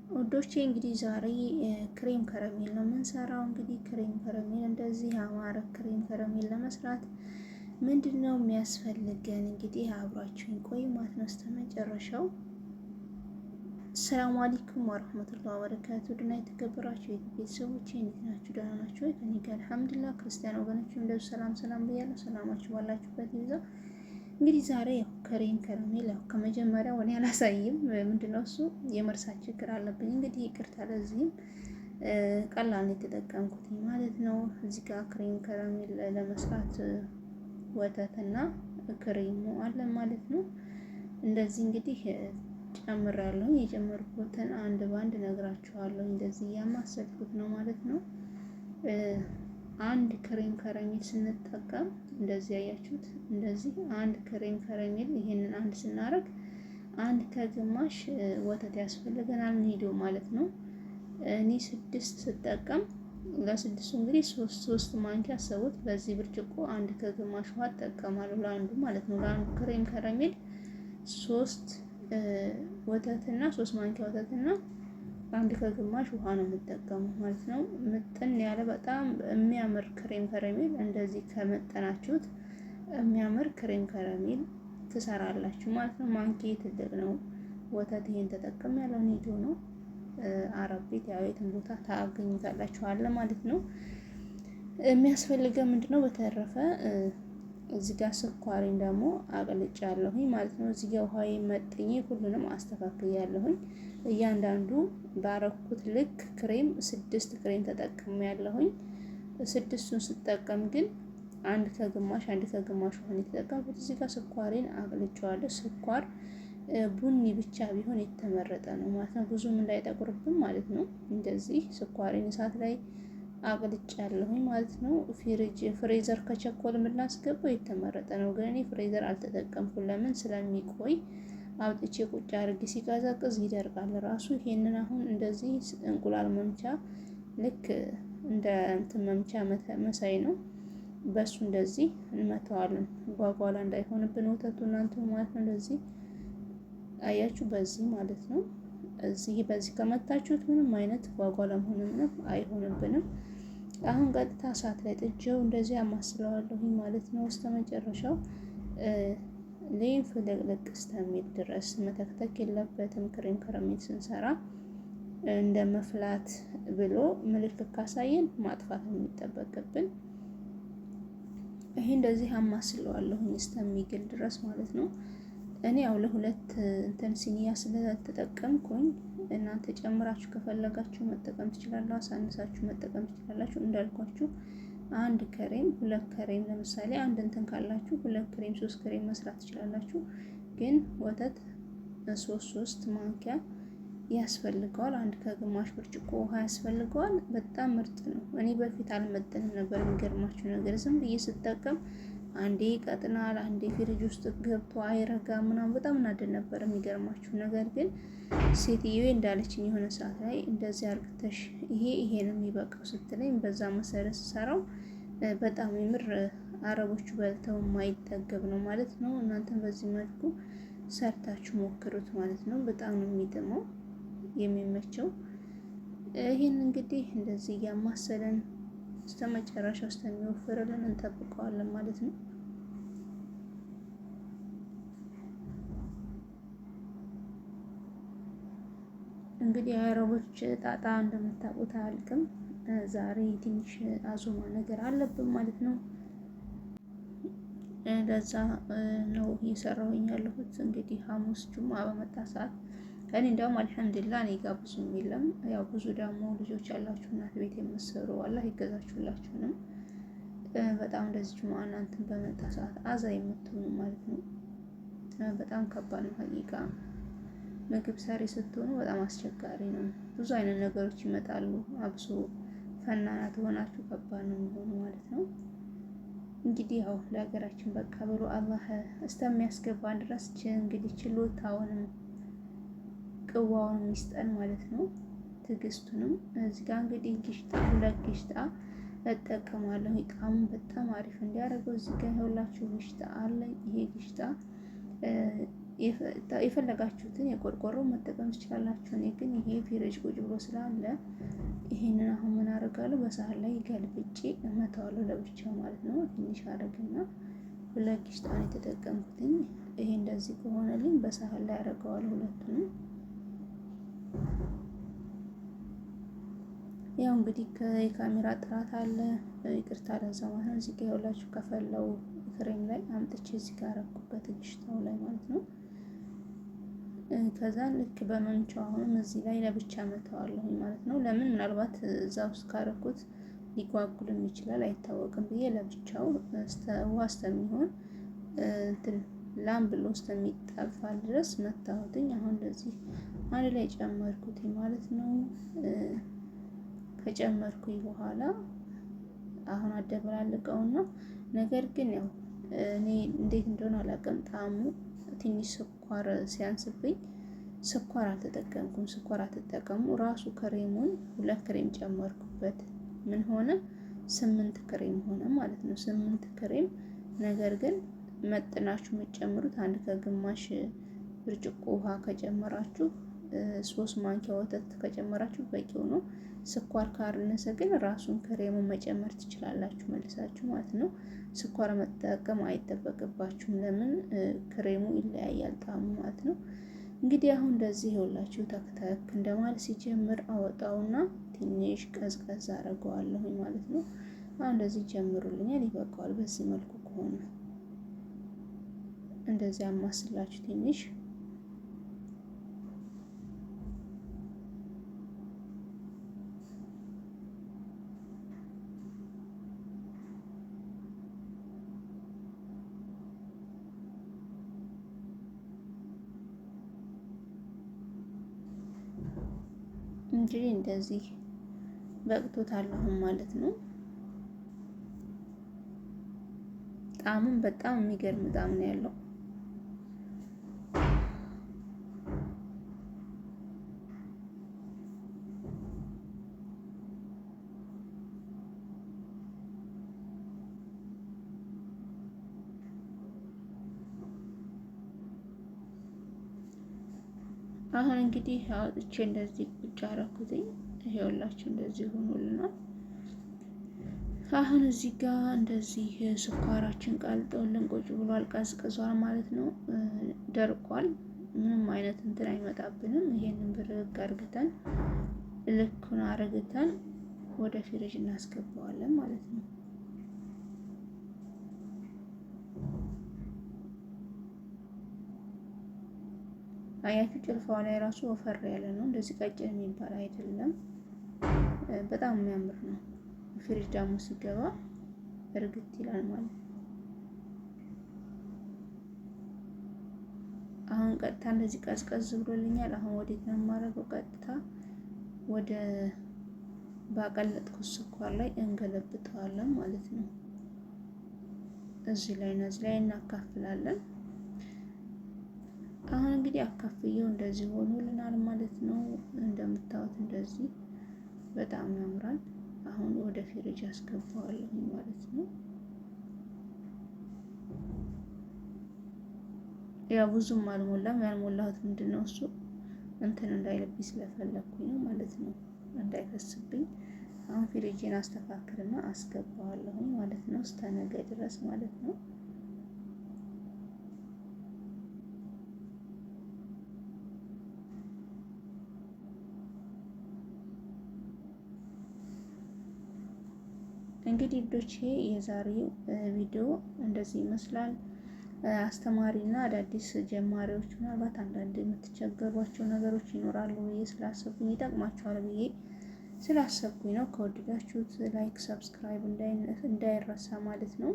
ውዶቼ እንግዲህ ዛሬ ክሬም ከረሜል ነው የምንሰራው። እንግዲህ ክሬም ከረሜል እንደዚህ አማረ ክሬም ከረሜል ለመስራት ምንድነው የሚያስፈልገን? እንግዲህ አብራችሁን ቆዩ ማለት ነው እስከ መጨረሻው። ሰላም አለይኩም ወራህመቱላሂ ወበረካቱ። ድና የተከበራችሁ ቤተሰቦቼ እንዴት ናችሁ? ደህና ናችሁ ወይ? ከኔ ጋር አልሐምዱሊላህ። ክርስቲያን ወገኖችም እንደዚህ ሰላም ብያለሁ። ሰላማችሁ ባላችሁበት ይዛ። እንግዲህ ዛሬ ያው ክሬም ከረሜል ያው ከመጀመሪያው እኔ አላሳይም፣ ምንድነው እሱ የመርሳት ችግር አለብኝ። እንግዲህ ይቅርታ። ለዚህም ቀላል ነው የተጠቀምኩት ማለት ነው። እዚህ ጋር ክሬም ከረሜል ለመስራት ወተትና ክሬሙ አለ ማለት ነው። እንደዚህ እንግዲህ ጨምራለሁ። የጨመርኩትን አንድ ባንድ ነግራችኋለሁ። እንደዚህ እያማሰልኩት ነው ማለት ነው። አንድ ክሬም ከረሜል ስንጠቀም እንደዚህ ያያችሁት፣ እንደዚህ አንድ ክሬም ከረሜል ይሄንን አንድ ስናረግ አንድ ከግማሽ ወተት ያስፈልገናል ኒዶ ማለት ነው። እኔ 6 ስጠቀም ለስድስቱ እንግዲህ ሶስት ማንኪያ ሰውት በዚህ ብርጭቆ አንድ ከግማሽ ውሃ እጠቀማለሁ ለአንዱ ማለት ነው። ለአንዱ ክሬም ከረሜል 3 ወተትና 3 ማንኪያ ወተትና አንድ ከግማሽ ውሃ ነው የምጠቀመው ማለት ነው። ምጥን ያለ በጣም የሚያምር ክሬም ከረሜል እንደዚህ ከመጠናችሁት የሚያምር ክሬም ከረሜል ትሰራላችሁ ማለት ነው። ማንኪ ትልቅ ነው። ወተት ይሄን ተጠቅም ያለው ኒዶ ነው። አረብ ቤት ያው የትም ቦታ ታገኙታላችሁ አለ ማለት ነው። የሚያስፈልገው ምንድነው? በተረፈ እዚህ ጋር ስኳሬን ደግሞ አቅልጫለሁኝ ማለት ነው። እዚህ ጋር ውሃዬ መጥኜ ሁሉንም አስተካክያለሁኝ። እያንዳንዱ ባረኩት ልክ ክሬም 6 ክሬም ተጠቅሜ ያለሁኝ። 6ቱን ስጠቀም ግን አንድ ከግማሽ ውሃ የተጠቀምኩት። እዚህ ጋር ስኳሬን አቅልጫለሁ። ስኳር ቡኒ ብቻ ቢሆን የተመረጠ ነው ማለት ነው። ብዙም እንዳይጠቁርብን ማለት ነው። እንደዚህ ስኳሬን እሳት ላይ አቅልጫለሁኝ ማለት ነው። ፍሬዘር ከቸኮል የምናስገባው የተመረጠ ነው። ግን እኔ ፍሬዘር አልተጠቀምኩም። ለምን? ስለሚቆይ አውጥቼ ቁጭ አድርጌ ሲቀዘቅዝ ይደርቃል ራሱ። ይሄንን አሁን እንደዚህ እንቁላል መምቻ ልክ እንደ እንትን መምቻ መሳይ ነው። በሱ እንደዚህ እንመታዋለን። ጓጓላ እንዳይሆንብን ወተቱ እናንተ ማለት ነው። እንደዚህ አያችሁ፣ በዚህ ማለት ነው። በዚህ ከመታችሁት ምንም አይነት ጓጓላም ሆነ ምንም አይሆንብንም። አሁን ቀጥታ እሳት ላይ ጥጄው እንደዚህ አማስለዋለሁ ማለት ነው። እስከ መጨረሻው ሌን ፍልቅልቅ እስከሚል ድረስ መተክተክ የለበትም። ክሬም ከረሜል ስንሰራ እንደ መፍላት ብሎ ምልክት ካሳየን ማጥፋት የሚጠበቅብን። ይሄ እንደዚህ አማስለዋለሁ እስከሚግል ድረስ ማለት ነው። እኔ ያው ለሁለት እንትን ሲኒያ ስለተጠቀምኩኝ እናንተ ጨምራችሁ ከፈለጋችሁ መጠቀም ትችላላችሁ፣ አሳንሳችሁ መጠቀም ትችላላችሁ። እንዳልኳችሁ አንድ ክሬም 2 ክሬም ለምሳሌ አንድ እንትን ካላችሁ 2 ክሬም 3 ክሬም መስራት ትችላላችሁ። ግን ወተት 3 ማንኪያ ያስፈልገዋል። አንድ ከግማሽ ብርጭቆ ውሃ ያስፈልገዋል። በጣም ምርጥ ነው። እኔ በፊት አልመጠንም ነበር። የሚገርማችሁ ነገር ዝም ብዬ ስጠቀም አንዴ ቀጥናል፣ አንዴ ፍሪጅ ውስጥ ገብቶ አይረጋ ምናምን በጣም እናደድ ነበር። የሚገርማችሁ ነገር ግን ሴትዮ እንዳለችኝ የሆነ ሰዓት ላይ እንደዚህ አርግተሽ ይሄ ነው የሚበቃው ስትለኝ በዛ መሰረት ሰራው። በጣም የምር አረቦቹ በልተው የማይጠገብ ነው ማለት ነው። እናንተም በዚህ መልኩ ሰርታችሁ ሞክሩት ማለት ነው። በጣም ነው የሚጥመው የሚመቸው። ይሄን እንግዲህ እንደዚህ እያማሰለን እስከ መጨረሻው እስከሚወፍርልን እንጠብቀዋለን ማለት ነው። እንግዲህ አረቦች ጣጣ እንደምታውቁት አያልቅም። ዛሬ ትንሽ አዙማ ነገር አለብን ማለት ነው። ለዛ ነው እየሰራሁኝ ያለሁት። እንግዲህ ሐሙስ ጁማ በመጣ ሰዓት እኔ እንደውም አልሐምዱሊላህ እኔ ጋር ብዙም የለም። ያው ብዙ ደግሞ ልጆች ያላችሁ እናት ቤት የምትሰሩ አላህ ይገዛችሁላችሁንም በጣም እንደዚህ ጁማ እናንተን በመጣ ሰዓት አዛ የምትሆኑ ማለት ነው። በጣም ከባድ ነው ሀቂቃ። ምግብ ሰሪ ስትሆኑ በጣም አስቸጋሪ ነው። ብዙ አይነት ነገሮች ይመጣሉ። አብሶ ፈናናት ሆናችሁ ከባድ ነው የሚሆኑ ማለት ነው። እንግዲህ ያው ለሀገራችን በቃ ብሎ አላህ እስከሚያስገባን ድረስ እንግዲህ ችሎታውንም ቅዋውን ሚስጠን ማለት ነው። ትዕግስቱንም እዚህ ጋር እንግዲህ ግሽጣ 2 ግሽጣ እጠቀማለሁ። ጣዕሙን በጣም አሪፍ እንዲያደርገው እዚህ ጋር ይኸውላችሁ ግሽጣ አለ። ይሄ ግሽጣ የፈለጋችሁትን የቆርቆሮ መጠቀም ትችላላችሁ። እኔ ግን ይሄ ፍሪጅ ቁጭ ብሎ ስላለ ይሄንን አሁን ምን አደርጋለሁ በሳህን ላይ ገልብጬ እመታዋለሁ ለብቻው ማለት ነው። ትንሽ አደርግና ሁለት ቂጣን የተጠቀምኩትኝ ይሄ እንደዚህ ከሆነልኝ በሳህን ላይ አደርገዋለሁ ሁለቱንም። ያው እንግዲህ የካሜራ ጥራት አለ ይቅርታ ለዛ ማለት ነው። እዚህ ጋር ያላችሁ ከፈለው ፍሬም ላይ አምጥቼ እዚህ ጋር አረኩበት ግሽታው ላይ ማለት ነው። ከዛ ልክ በመምቻው አሁንም እዚህ ላይ ለብቻ መተዋለሁ ማለት ነው። ለምን ምናልባት እዛ ውስጥ ካረኩት ሊጓጉልም ይችላል አይታወቅም ብዬ ለብቻው ውሃ እስከሚሆን እንትን ላም ብሎ እስከሚጠፋ ድረስ መታወትኝ። አሁን እንደዚህ አንድ ላይ ጨመርኩት ማለት ነው። ከጨመርኩኝ በኋላ አሁን አደበላልቀውና ነገር ግን ያው እኔ እንዴት እንደሆነ አላውቅም ጣዕሙ ትንሽ ስኳር ሲያንስብኝ ስኳር አልተጠቀምኩም። ስኳር አትጠቀሙ ራሱ ክሬሙን 2 ክሬም ጨመርኩበት ምን ሆነ 8 ክሬም ሆነ ማለት ነው። 8 ክሬም ነገር ግን መጥናችሁ የምትጨምሩት አንድ ከግማሽ ብርጭቆ ውሃ ከጨመራችሁ 3 ማንኪያ ወተት ከጨመራችሁ በቂው ነው። ስኳር ካነሰ ግን ራሱን ክሬሙን መጨመር ትችላላችሁ መልሳችሁ ማለት ነው። ስኳር መጠቀም አይጠበቅባችሁም ለምን ክሬሙ ይለያያል ጣዕሙ ማለት ነው። እንግዲህ አሁን እንደዚህ ይኸውላችሁ ተክተክ እንደማለት ሲጀምር አወጣውና ትንሽ ቀዝቀዝ አደርገዋለሁ ማለት ነው። አሁን እንደዚህ ጀምሩልኛል ይበቃዋል። በዚህ መልኩ ከሆነ እንደዚህ አማስላችሁ ትንሽ እንግዲህ እንደዚህ በቅቶታል አሁን ማለት ነው። ጣዕሙን በጣም የሚገርም ጣዕም ነው ያለው። አሁን እንግዲህ አውጥቼ እንደዚህ ቁጭ አደረኩትኝ። ይኸውላችሁ እንደዚህ ሆኖልናል። አሁን እዚህ ጋር እንደዚህ ስኳራችን ቀልጦልን ቁጭ ብሏል፣ ቀዝቅዟል ማለት ነው። ደርቋል። ምንም አይነት እንትን አይመጣብንም። ይሄንን ብርግ አርግተን ልኩን አርግተን ወደ ፍሪጅ እናስገባዋለን ማለት ነው። አያችሁ ጭልፋው ላይ ራሱ ወፈር ያለ ነው። እንደዚህ ቀጭን የሚባል አይደለም። በጣም የሚያምር ነው። ፍሪጅ ደግሞ ሲገባ እርግት ይላል ማለት ነው። አሁን ቀጥታ እንደዚህ ቀዝቀዝ ብሎልኛል። አሁን ወዴት ነው የማደርገው? ቀጥታ ወደ ባቀለጥኩት ስኳር ላይ እንገለብጠዋለን ማለት ነው። እዚህ ላይ እናካፍላለን። አሁን እንግዲህ አካፍየው እንደዚህ ሆኖልናል ማለት ነው። እንደምታዩት እንደዚህ በጣም ያምራል። አሁን ወደ ፍሪጅ አስገባዋለሁ ማለት ነው። ያው ብዙም አልሞላም። ያልሞላሁት ምንድነው እሱ እንትን እንዳይለብኝ ስለፈለኩኝ ነው ማለት ነው፣ እንዳይፈስብኝ። አሁን ፍሪጅን አስተካክልና አስገባዋለሁ ማለት ነው፣ እስከ ነገ ድረስ ማለት ነው። እንግዲህ ልጆቼ የዛሬው ቪዲዮ እንደዚህ ይመስላል። አስተማሪና አዳዲስ ጀማሪዎች ምናልባት አንዳንድ የምትቸገሯቸው ነገሮች ይኖራሉ ብዬ ስላሰብኩኝ ይጠቅማቸዋል ብዬ ስላሰብኩኝ ነው። ከወደዳችሁት ላይክ፣ ሰብስክራይብ እንዳይረሳ ማለት ነው።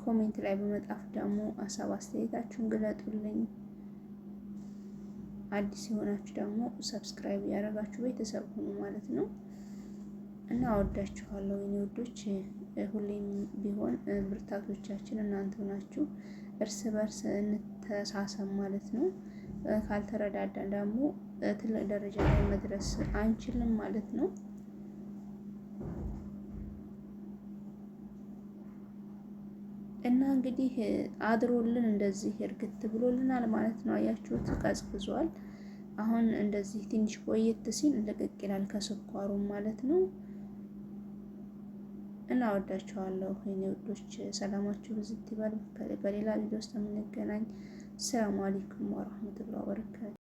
ኮሜንት ላይ በመጻፍ ደግሞ ሀሳብ አስተያየታችሁን ግለጡልኝ። አዲስ የሆናችሁ ደግሞ ሰብስክራይብ ያደረጋችሁ ቤተሰብ ሁኑ ማለት ነው። እና አወዳችኋለሁ የኔ ውዶች። ሁሌም ቢሆን ብርታቶቻችን እናንተ ናችሁ። እርስ በርስ እንተሳሰብ ማለት ነው። ካልተረዳዳን ደግሞ ትልቅ ደረጃ ላይ መድረስ አንችልም ማለት ነው። እና እንግዲህ አድሮልን እንደዚህ እርግት ብሎልናል ማለት ነው። አያችሁት? ቀዝቅዟል። አሁን እንደዚህ ትንሽ ቆየት ሲል ልቅቅ ይላል ከስኳሩ ማለት ነው። እና ወዳችኋለሁ የኔ ውዶች፣ ሰላማችሁ ብዝት ይበል። በሌላ ቪዲዮ ውስጥ የምንገናኝ። ሰላም አለይኩም ወራህመቱላሂ ወበረካቱ።